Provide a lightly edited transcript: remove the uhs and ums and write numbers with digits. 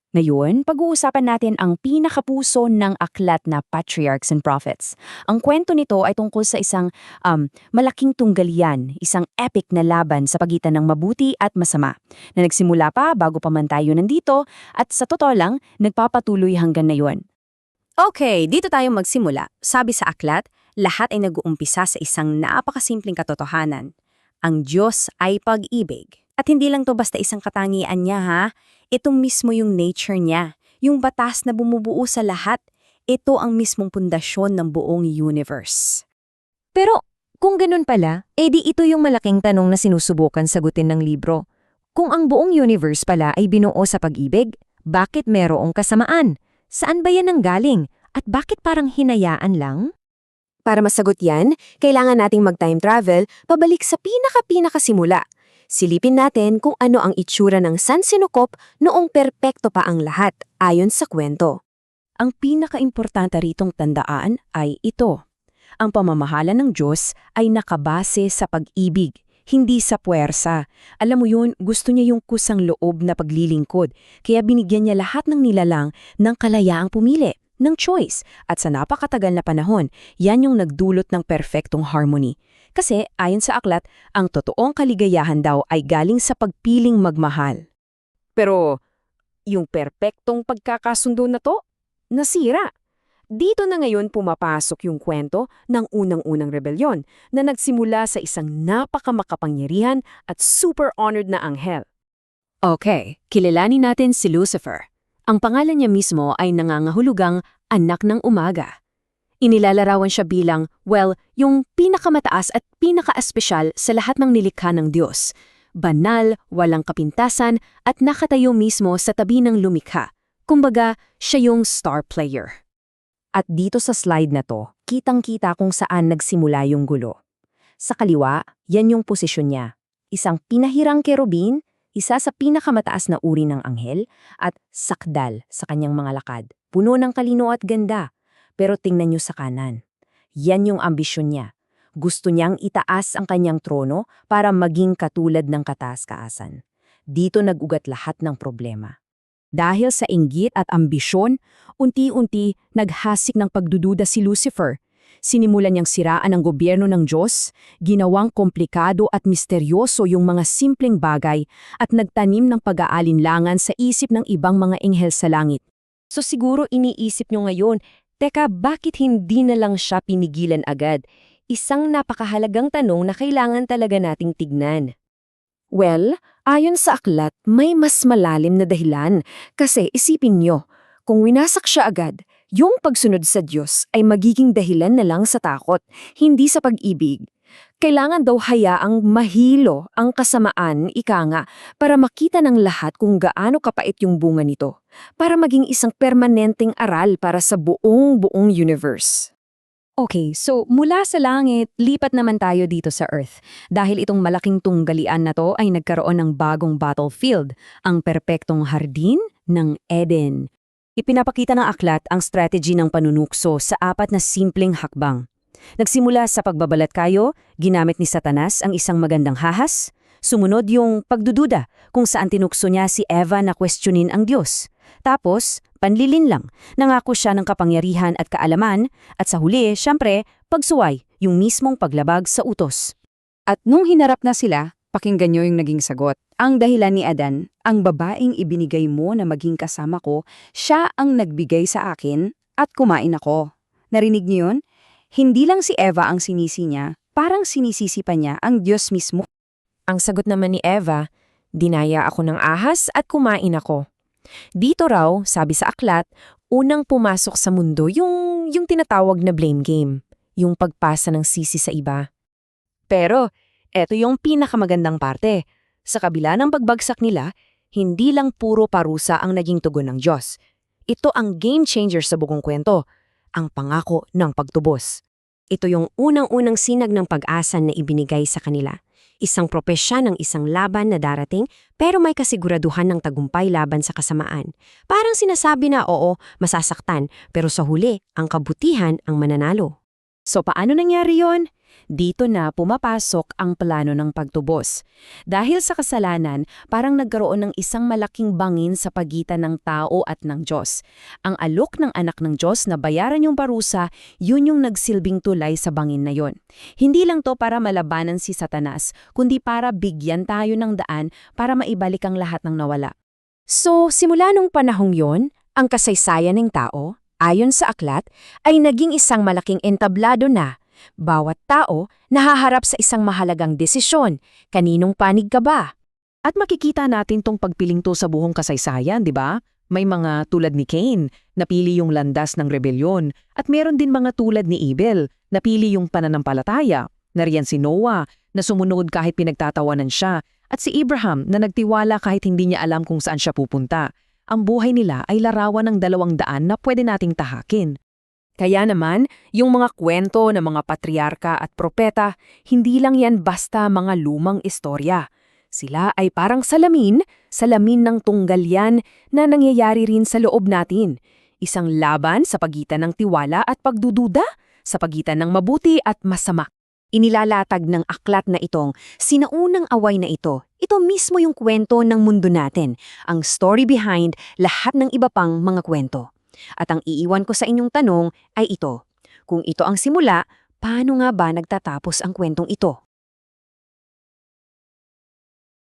Ngayon, pag-uusapan natin ang pinakapuso ng aklat na Patriarchs and Prophets. Ang kwento nito ay tungkol sa isang malaking tunggalian, isang epic na laban sa pagitan ng mabuti at masama, na nagsimula pa bago pa man tayo nandito at sa totoo lang, nagpapatuloy hanggang ngayon. Okay, dito tayo magsimula. Sabi sa aklat, lahat ay nag-uumpisa sa isang napakasimpleng katotohanan. Ang Diyos ay pag-ibig. At hindi lang to basta isang katangian niya ha. Ito mismo yung nature niya. Yung batas na bumubuo sa lahat. Ito ang mismong pundasyon ng buong universe. Pero kung ganun pala, edi ito yung malaking tanong na sinusubukan sagutin ng libro. Kung ang buong universe pala ay binuo sa pag-ibig, bakit merong kasamaan? Saan ba yan nanggaling? At bakit parang hinayaan lang? Para masagot yan, kailangan nating mag-time travel pabalik sa pinaka-simula. Silipin natin kung ano ang itsura ng sansinukop noong perpekto pa ang lahat ayon sa kwento. Ang pinakaimportante ritong tandaan ay ito. Ang pamamahala ng Diyos ay nakabase sa pag-ibig, hindi sa puwersa. Alam mo yun, gusto niya yung kusang loob na paglilingkod, kaya binigyan niya lahat ng nilalang ng kalayaang pumili, ng choice. At sa napakatagal na panahon, yan yung nagdulot ng perfectong harmony. Kasi ayon sa aklat, ang totoong kaligayahan daw ay galing sa pagpiling magmahal. Pero yung perpektong pagkakasundo na to, nasira. Dito na ngayon pumapasok yung kwento ng unang-unang rebelyon na nagsimula sa isang napakamakapangyarihan at super honored na anghel. Okay, kilalanin natin si Lucifer. Ang pangalan niya mismo ay nangangahulugang anak ng umaga. Inilalarawan siya bilang, yung pinakamataas at pinaka-espesyal sa lahat ng nilikha ng Diyos. Banal, walang kapintasan, at nakatayo mismo sa tabi ng lumikha. Kumbaga, siya yung star player. At dito sa slide na to, kitang-kita kung saan nagsimula yung gulo. Sa kaliwa, yan yung posisyon niya. Isang pinahirang kerubin, isa sa pinakamataas na uri ng anghel, at sakdal sa kanyang mga lakad. Puno ng kalino at ganda. Pero tingnan niyo sa kanan. Yan yung ambisyon niya. Gusto niyang itaas ang kanyang trono para maging katulad ng kataas-kaasan. Dito nag-ugat lahat ng problema. Dahil sa inggit at ambisyon, unti-unti naghasik ng pagdududa si Lucifer. Sinimulan niyang siraan ang gobyerno ng Diyos, ginawang komplikado at misteryoso yung mga simpleng bagay at nagtanim ng pag-aalinlangan sa isip ng ibang mga enghel sa langit. So siguro iniisip niyo ngayon, teka, bakit hindi na lang siya pinigilan agad? Isang napakahalagang tanong na kailangan talaga nating tignan. Well, ayon sa aklat, may mas malalim na dahilan. Kasi isipin nyo, kung winasak siya agad, yung pagsunod sa Diyos ay magiging dahilan na lang sa takot, hindi sa pag-ibig. Kailangan daw hayaang mahilo ang kasamaan, ika nga, para makita ng lahat kung gaano kapait yung bunga nito, para maging isang permanenteng aral para sa buong universe. Okay, so mula sa langit, lipat naman tayo dito sa Earth. Dahil itong malaking tunggalian na to ay nagkaroon ng bagong battlefield, ang perpektong hardin ng Eden. Ipinapakita ng aklat ang strategy ng panunukso sa 4 na simpleng hakbang. Nagsimula sa pagbabalat kayo, ginamit ni Satanas ang isang magandang hahas. Sumunod yung pagdududa kung saan tinukso niya si Eva na questionin ang Diyos. Tapos, panlilin lang, nangako siya ng kapangyarihan at kaalaman, at sa huli, syempre, pagsuway, yung mismong paglabag sa utos. At nung hinarap na sila, pakinggan nyo yung naging sagot. Ang dahilan ni Adan, ang babaeng ibinigay mo na maging kasama ko, siya ang nagbigay sa akin at kumain ako. Narinig niyo yun? Hindi lang si Eva ang sinisi niya, parang sinisisi pa niya ang Diyos mismo. Ang sagot naman ni Eva, dinaya ako ng ahas at kumain ako. Dito raw, sabi sa aklat, unang pumasok sa mundo yung tinatawag na blame game, yung pagpasa ng sisi sa iba. Pero, eto yung pinakamagandang parte. Sa kabila ng pagbagsak nila, hindi lang puro parusa ang naging tugon ng Diyos. Ito ang game changer sa buong kwento, ang pangako ng pagtubos. Ito yung unang-unang sinag ng pag-asa na ibinigay sa kanila. Isang propesya ng isang laban na darating pero may kasiguraduhan ng tagumpay laban sa kasamaan. Parang sinasabi na oo, masasaktan pero sa huli, ang kabutihan ang mananalo. So paano nangyari yon? Dito na pumapasok ang plano ng pagtubos. Dahil sa kasalanan, parang nagkaroon ng isang malaking bangin sa pagitan ng tao at ng Diyos. Ang alok ng anak ng Diyos na bayaran yung parusa, yun yung nagsilbing tulay sa bangin na yon. Hindi lang to para malabanan si Satanas, kundi para bigyan tayo ng daan para maibalik ang lahat ng nawala. So, simula nung panahong yon, ang kasaysayan ng tao, ayon sa aklat, ay naging isang malaking entablado na. Bawat tao nahaharap sa isang mahalagang desisyon. Kaninong panig ka ba? At makikita natin tong pagpiling to sa buong kasaysayan, di ba? May mga tulad ni Cain, napili yung landas ng rebelyon. At meron din mga tulad ni Abel, napili yung pananampalataya. Nariyan si Noah, na sumunod kahit pinagtatawanan siya. At si Abraham, na nagtiwala kahit hindi niya alam kung saan siya pupunta. Ang buhay nila ay larawan ng 200 na pwede nating tahakin. Kaya naman, yung mga kwento ng mga patriarka at propeta, hindi lang yan basta mga lumang istorya. Sila ay parang salamin ng tunggal yan na nangyayari rin sa loob natin. Isang laban sa pagitan ng tiwala at pagdududa, sa pagitan ng mabuti at masama. Inilalatag ng aklat na itong sinaunang away na ito. Ito mismo yung kwento ng mundo natin, ang story behind lahat ng iba pang mga kwento. At ang iiwan ko sa inyong tanong ay ito. Kung ito ang simula, paano nga ba nagtatapos ang kwentong ito?